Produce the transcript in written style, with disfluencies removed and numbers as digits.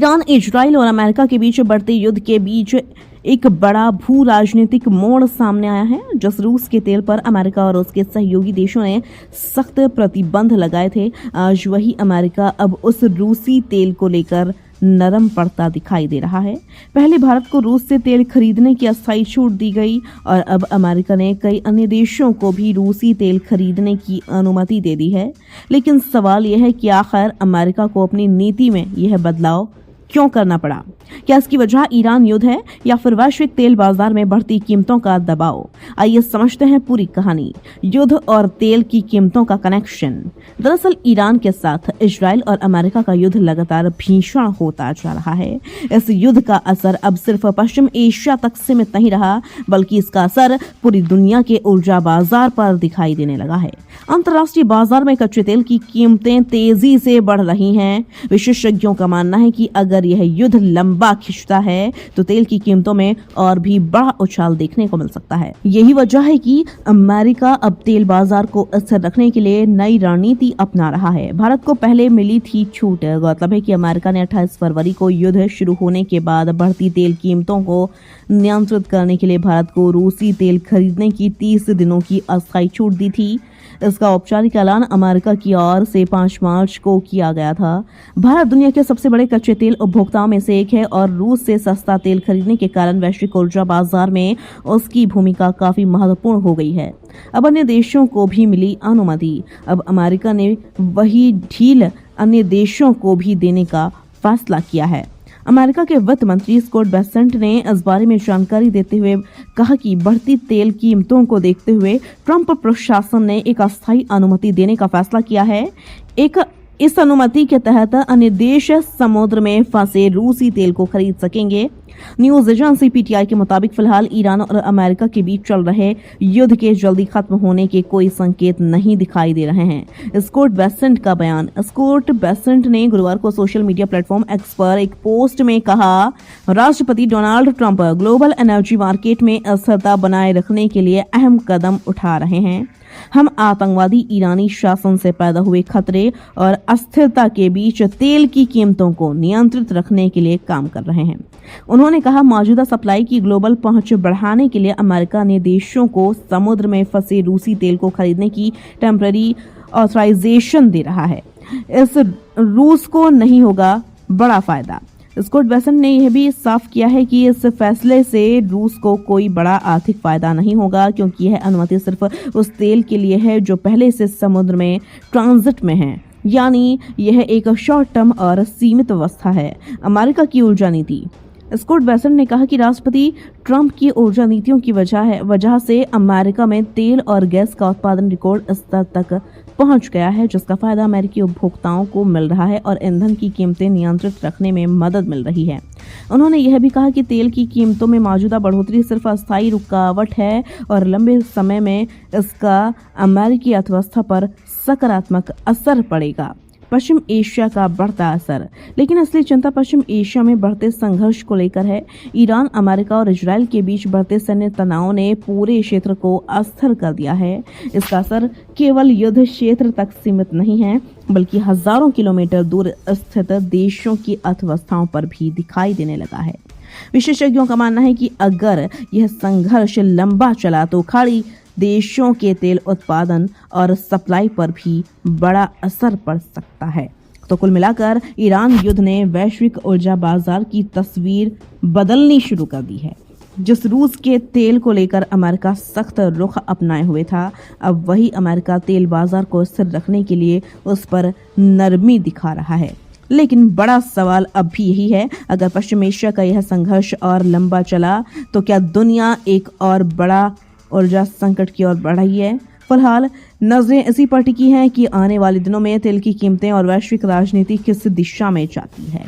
Iran, Israel और America के बीच बढ़ते युद्ध के बीच एक बड़ा भू राजनीतिक मोड़ सामने आया है। जिस रूस के तेल पर अमेरिका और उसके सहयोगी देशों ने सख्त प्रतिबंध लगाए थे, आज वही अमेरिका अब उस रूसी तेल को लेकर नरम पड़ता दिखाई दे रहा है। पहले भारत को रूस से तेल खरीदने की अस्थायी छूट दी गई और अब अमेरिका ने कई अन्य देशों को भी रूसी तेल खरीदने की अनुमति दे दी है। लेकिन सवाल यह है कि आखिर अमेरिका को अपनी नीति में यह बदलाव क्यों करना पड़ा? क्या इसकी वजह ईरान युद्ध है या फिर वैश्विक तेल बाजार में बढ़ती कीमतों का दबाव? आइए समझते हैं पूरी कहानी। युद्ध और तेल की कीमतों का कनेक्शन। दरअसल ईरान के साथ इजराइल और अमेरिका का युद्ध लगातार भीषण होता जा रहा है। इस युद्ध का असर अब सिर्फ पश्चिम एशिया तक सीमित नहीं रहा, बल्कि इसका असर पूरी दुनिया के ऊर्जा बाजार पर दिखाई देने लगा है। अंतर्राष्ट्रीय बाजार में कच्चे तेल की कीमतें तेजी से बढ़ रही हैं। विशेषज्ञों का मानना है कि अगर यह युद्ध लंबा खिंचता है तो तेल की कीमतों में और भी बड़ा उछाल देखने को मिल सकता है। यही वजह है कि अमेरिका अब तेल बाजार को स्थिर रखने के लिए नई रणनीति अपना रहा है। भारत को पहले मिली थी छूट। गौरतलब है कि अमेरिका ने 28 फरवरी को युद्ध शुरू होने के बाद बढ़ती तेल कीमतों को नियंत्रित करने के लिए भारत को रूसी तेल खरीदने की 30 दिनों की अस्थायी छूट दी थी। इसका औपचारिक ऐलान अमेरिका की ओर से 5 मार्च को किया गया था। भारत दुनिया के सबसे बड़े कच्चे तेल उपभोक्ताओं में से एक है और रूस से सस्ता तेल खरीदने के कारण वैश्विक ऊर्जा बाजार में उसकी भूमिका काफी महत्वपूर्ण हो गई है। अब अन्य देशों को भी मिली अनुमति। अब अमेरिका ने वही ढील अन्य देशों को भी देने का फैसला किया है। अमेरिका के वित्त मंत्री स्कॉट बेसेंट ने इस बारे में जानकारी देते हुए कहा कि बढ़ती तेल कीमतों को देखते हुए ट्रंप प्रशासन ने एक अस्थायी अनुमति देने का फैसला किया है। इस अनुमति के तहत अन्य देश समुद्र में फंसे रूसी तेल को खरीद सकेंगे। न्यूज एजेंसी पीटीआई के मुताबिक फिलहाल ईरान और अमेरिका के बीच चल रहे युद्ध के जल्दी खत्म होने के कोई संकेत नहीं दिखाई दे रहे हैं। स्कॉट बेसेंट का बयान। स्कॉट बेसेंट ने गुरुवार को सोशल मीडिया प्लेटफॉर्म एक्स पर एक पोस्ट में कहा, राष्ट्रपति Donald Trump global energy market में स्थिरता बनाए रखने के लिए अहम कदम उठा रहे हैं। हम आतंकवादी ईरानी शासन से पैदा हुए खतरे और अस्थिरता के बीच तेल की कीमतों को नियंत्रित रखने के लिए काम कर रहे हैं। उन्होंने कहा, मौजूदा सप्लाई की ग्लोबल पहुंच बढ़ाने के लिए अमेरिका ने देशों को समुद्र में फंसे रूसी तेल को खरीदने की टेम्पररी ऑथराइजेशन दे रहा है। इस रूस को नहीं होगा बड़ा फायदा। स्कॉट बेसेंट ने यह भी साफ किया है कि इस फैसले से रूस को कोई बड़ा आर्थिक फायदा नहीं होगा, क्योंकि यह अनुमति सिर्फ उस तेल के लिए है जो पहले से समुद्र में ट्रांजिट में है, यानी यह एक शॉर्ट टर्म और सीमित व्यवस्था है। अमेरिका की ऊर्जा नीति। स्कॉट बेसेंट ने कहा कि राष्ट्रपति ट्रंप की ऊर्जा नीतियों की वजह से अमेरिका में तेल और गैस का उत्पादन रिकॉर्ड स्तर तक पहुंच गया है, जिसका फायदा अमेरिकी उपभोक्ताओं को मिल रहा है और ईंधन की कीमतें नियंत्रित रखने में मदद मिल रही है। उन्होंने यह भी कहा कि तेल की कीमतों में मौजूदा बढ़ोतरी सिर्फ अस्थायी रुकावट है और लंबे समय में इसका अमेरिकी अर्थव्यवस्था पर सकारात्मक असर पड़ेगा। पश्चिम एशिया का बढ़ता असर। लेकिन असली चिंता पश्चिम एशिया में बढ़ते संघर्ष को लेकर है। ईरान, अमेरिका और इजराइल के बीच बढ़ते सैन्य तनाव ने पूरे क्षेत्र को अस्थिर कर दिया है। इसका असर केवल युद्ध क्षेत्र तक सीमित नहीं है, बल्कि हजारों किलोमीटर दूर स्थित देशों की अर्थव्यवस्थाओं पर भी दिखाई देने लगा है। विशेषज्ञों का मानना है कि अगर यह संघर्ष लंबा चला तो खाड़ी देशों के तेल उत्पादन और सप्लाई पर भी बड़ा असर पड़ सकता है। तो कुल मिलाकर ईरान युद्ध ने वैश्विक ऊर्जा बाजार की तस्वीर बदलनी शुरू कर दी है। जिस रूस के तेल को लेकर अमेरिका सख्त रुख अपनाए हुए था, अब वही अमेरिका तेल बाजार को स्थिर रखने के लिए उस पर नरमी दिखा रहा है। लेकिन बड़ा सवाल अब भी यही है, अगर पश्चिम एशिया का यह संघर्ष और लंबा चला तो क्या दुनिया एक और बड़ा ऊर्जा संकट की ओर बढ़ रही है? फिलहाल नजरें इसी पर टिकी हैं कि आने वाले दिनों में तेल की कीमतें और वैश्विक राजनीति किस दिशा में जाती है।